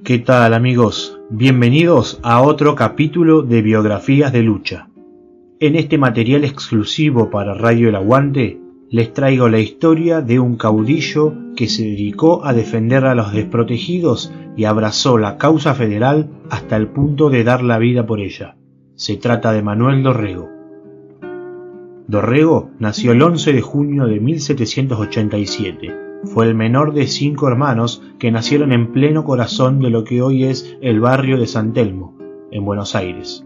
¿Qué tal, amigos? Bienvenidos a otro capítulo de Biografías de Lucha. En este material exclusivo para Radio El Aguante les traigo la historia de un caudillo que se dedicó a defender a los desprotegidos y abrazó la causa federal hasta el punto de dar la vida por ella. Se trata de Manuel Dorrego. Dorrego nació el 11 de junio de 1787. Fue el menor de 5 hermanos que nacieron en pleno corazón de lo que hoy es el barrio de San Telmo, en Buenos Aires.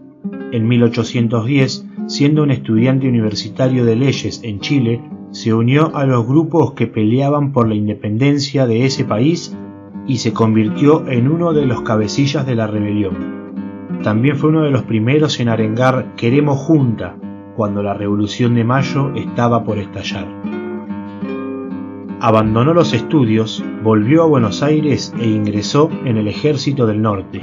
En 1810, siendo un estudiante universitario de leyes en Chile, se unió a los grupos que peleaban por la independencia de ese país y se convirtió en uno de los cabecillas de la rebelión. También fue uno de los primeros en arengar "Queremos junta", cuando la Revolución de Mayo estaba por estallar. Abandonó los estudios, volvió a Buenos Aires e ingresó en el Ejército del Norte.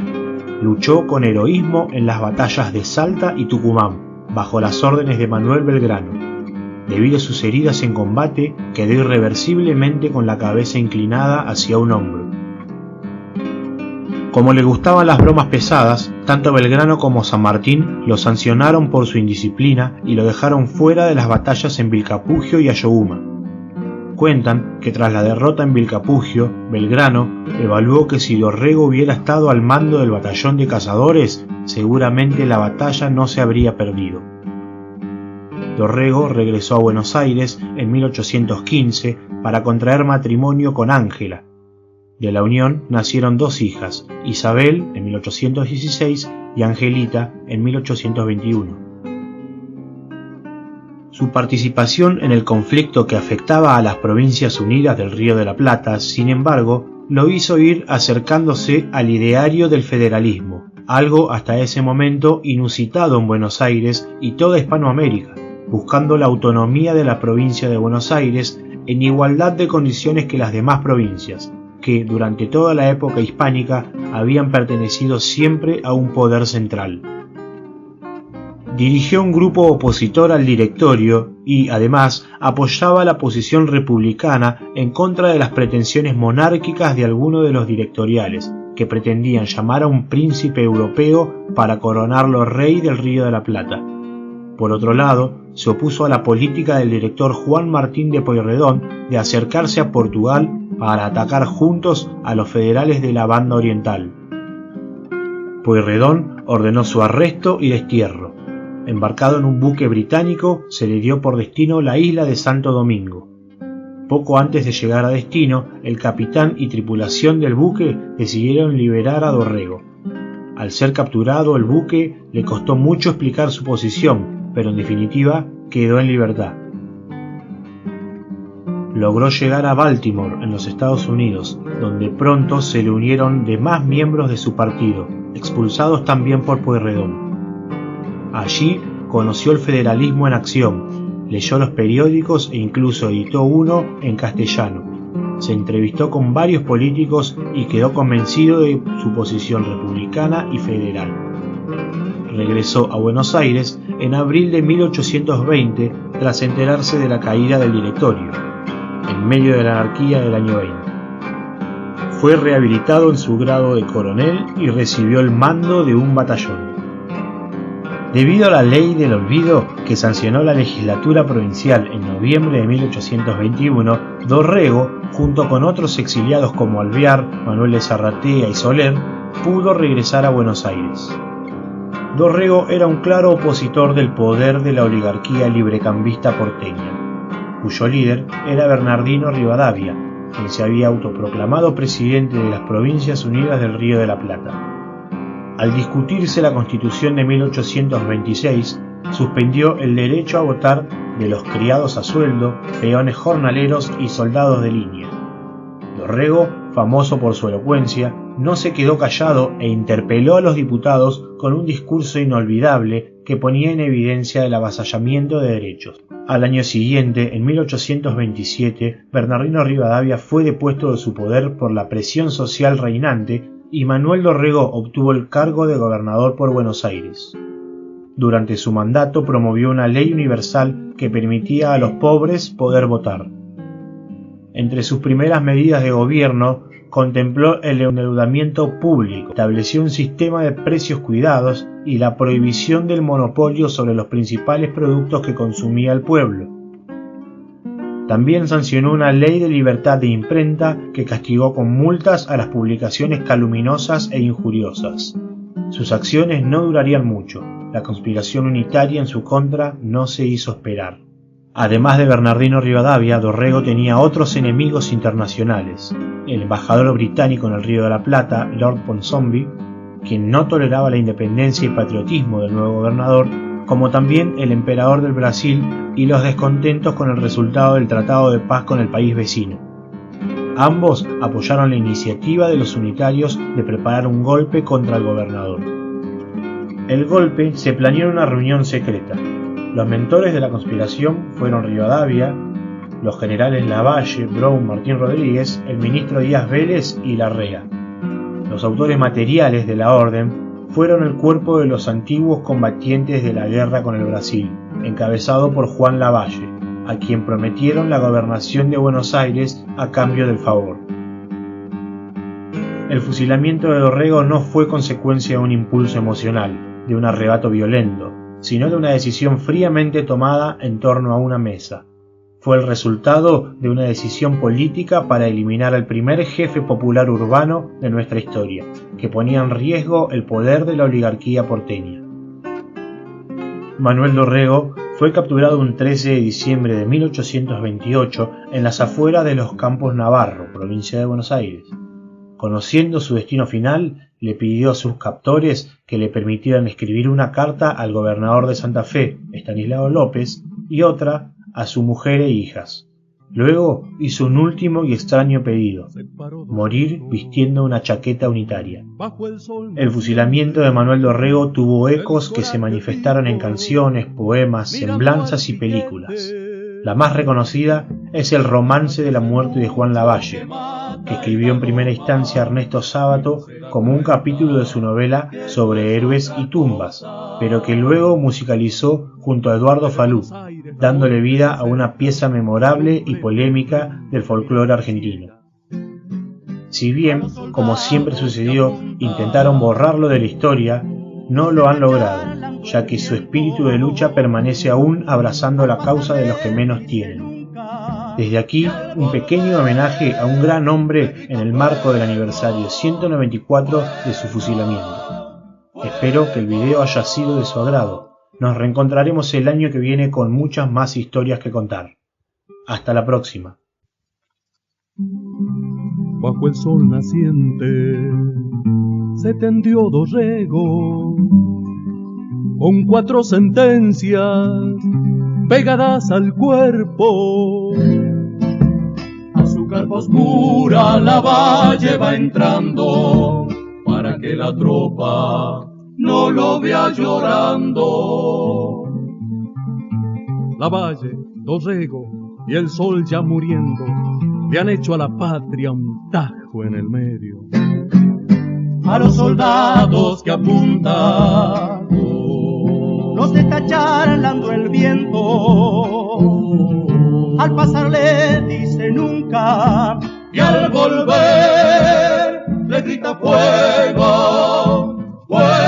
Luchó con heroísmo en las batallas de Salta y Tucumán, bajo las órdenes de Manuel Belgrano. Debido a sus heridas en combate, quedó irreversiblemente con la cabeza inclinada hacia un hombro. Como le gustaban las bromas pesadas, tanto Belgrano como San Martín lo sancionaron por su indisciplina y lo dejaron fuera de las batallas en Vilcapugio y Ayohuma. Cuentan que tras la derrota en Vilcapugio, Belgrano evaluó que si Dorrego hubiera estado al mando del batallón de cazadores, seguramente la batalla no se habría perdido. Dorrego regresó a Buenos Aires en 1815 para contraer matrimonio con Ángela. De la unión nacieron 2 hijas, Isabel en 1816 y Angelita en 1821. Su participación en el conflicto que afectaba a las Provincias Unidas del Río de la Plata, sin embargo, lo hizo ir acercándose al ideario del federalismo, algo hasta ese momento inusitado en Buenos Aires y toda Hispanoamérica, buscando la autonomía de la provincia de Buenos Aires en igualdad de condiciones que las demás provincias, que durante toda la época hispánica habían pertenecido siempre a un poder central. Dirigió un grupo opositor al directorio y, además, apoyaba la posición republicana en contra de las pretensiones monárquicas de algunos de los directoriales, que pretendían llamar a un príncipe europeo para coronarlo rey del Río de la Plata. Por otro lado, se opuso a la política del director Juan Martín de Pueyrredón de acercarse a Portugal para atacar juntos a los federales de la Banda Oriental. Pueyrredón ordenó su arresto y destierro. Embarcado en un buque británico, se le dio por destino la isla de Santo Domingo. Poco antes de llegar a destino, el capitán y tripulación del buque decidieron liberar a Dorrego. Al ser capturado el buque, le costó mucho explicar su posición, pero en definitiva quedó en libertad. Logró llegar a Baltimore, en los Estados Unidos, donde pronto se le unieron demás miembros de su partido, expulsados también por Pueyrredón. Allí conoció el federalismo en acción, leyó los periódicos e incluso editó uno en castellano. Se entrevistó con varios políticos y quedó convencido de su posición republicana y federal. Regresó a Buenos Aires en abril de 1820 tras enterarse de la caída del directorio, en medio de la anarquía del año 20. Fue rehabilitado en su grado de coronel y recibió el mando de un batallón. Debido a la ley del olvido que sancionó la legislatura provincial en noviembre de 1821, Dorrego, junto con otros exiliados como Alvear, Manuel de Zarratea y Soler, pudo regresar a Buenos Aires. Dorrego era un claro opositor del poder de la oligarquía librecambista porteña, cuyo líder era Bernardino Rivadavia, quien se había autoproclamado presidente de las Provincias Unidas del Río de la Plata. Al discutirse la Constitución de 1826, suspendió el derecho a votar de los criados a sueldo, peones jornaleros y soldados de línea. Dorrego, famoso por su elocuencia, no se quedó callado e interpeló a los diputados con un discurso inolvidable que ponía en evidencia el avasallamiento de derechos. Al año siguiente, en 1827, Bernardino Rivadavia fue depuesto de su poder por la presión social reinante y Manuel Dorrego obtuvo el cargo de gobernador por Buenos Aires. Durante su mandato promovió una ley universal que permitía a los pobres poder votar. Entre sus primeras medidas de gobierno contempló el endeudamiento público, estableció un sistema de precios cuidados y la prohibición del monopolio sobre los principales productos que consumía el pueblo. También sancionó una ley de libertad de imprenta que castigó con multas a las publicaciones calumniosas e injuriosas. Sus acciones no durarían mucho. La conspiración unitaria en su contra no se hizo esperar. Además de Bernardino Rivadavia, Dorrego tenía otros enemigos internacionales. El embajador británico en el Río de la Plata, Lord Ponsonby, quien no toleraba la independencia y patriotismo del nuevo gobernador, como también el emperador del Brasil y los descontentos con el resultado del tratado de paz con el país vecino. Ambos apoyaron la iniciativa de los unitarios de preparar un golpe contra el gobernador. El golpe se planeó en una reunión secreta. Los mentores de la conspiración fueron Rivadavia, los generales Lavalle, Brown, Martín Rodríguez, el ministro Díaz Vélez y Larrea. Los autores materiales de la orden fueron el cuerpo de los antiguos combatientes de la guerra con el Brasil, encabezado por Juan Lavalle, a quien prometieron la gobernación de Buenos Aires a cambio del favor. El fusilamiento de Dorrego no fue consecuencia de un impulso emocional, de un arrebato violento, sino de una decisión fríamente tomada en torno a una mesa. Fue el resultado de una decisión política para eliminar al primer jefe popular urbano de nuestra historia, que ponía en riesgo el poder de la oligarquía porteña. Manuel Dorrego fue capturado un 13 de diciembre de 1828 en las afueras de los Campos Navarro, provincia de Buenos Aires. Conociendo su destino final, le pidió a sus captores que le permitieran escribir una carta al gobernador de Santa Fe, Estanislao López, y otra a su mujer e hijas. Luego hizo un último y extraño pedido: morir vistiendo una chaqueta unitaria. El fusilamiento de Manuel Dorrego tuvo ecos que se manifestaron en canciones, poemas, semblanzas y películas. La más reconocida es el romance de la muerte de Juan Lavalle, que escribió en primera instancia Ernesto Sábato como un capítulo de su novela sobre héroes y tumbas, pero que luego musicalizó junto a Eduardo Falú, dándole vida a una pieza memorable y polémica del folclore argentino. Si bien, como siempre sucedió, intentaron borrarlo de la historia, no lo han logrado, ya que su espíritu de lucha permanece aún abrazando la causa de los que menos tienen. Desde aquí, un pequeño homenaje a un gran hombre en el marco del aniversario 194 de su fusilamiento. Espero que el video haya sido de su agrado. Nos reencontraremos el año que viene con muchas más historias que contar. Hasta la próxima. Bajo el sol naciente se tendió Dorrego con 4 sentencias pegadas al cuerpo. A su carpa oscura Lavalle va entrando para que la tropa no lo vea llorando. Lavalle, Dorrego y el sol ya muriendo le han hecho a la patria un tajo en el medio. A los soldados que apuntan los deja charlando el viento. Al pasar le dice nunca y al volver le grita fuego, fuego.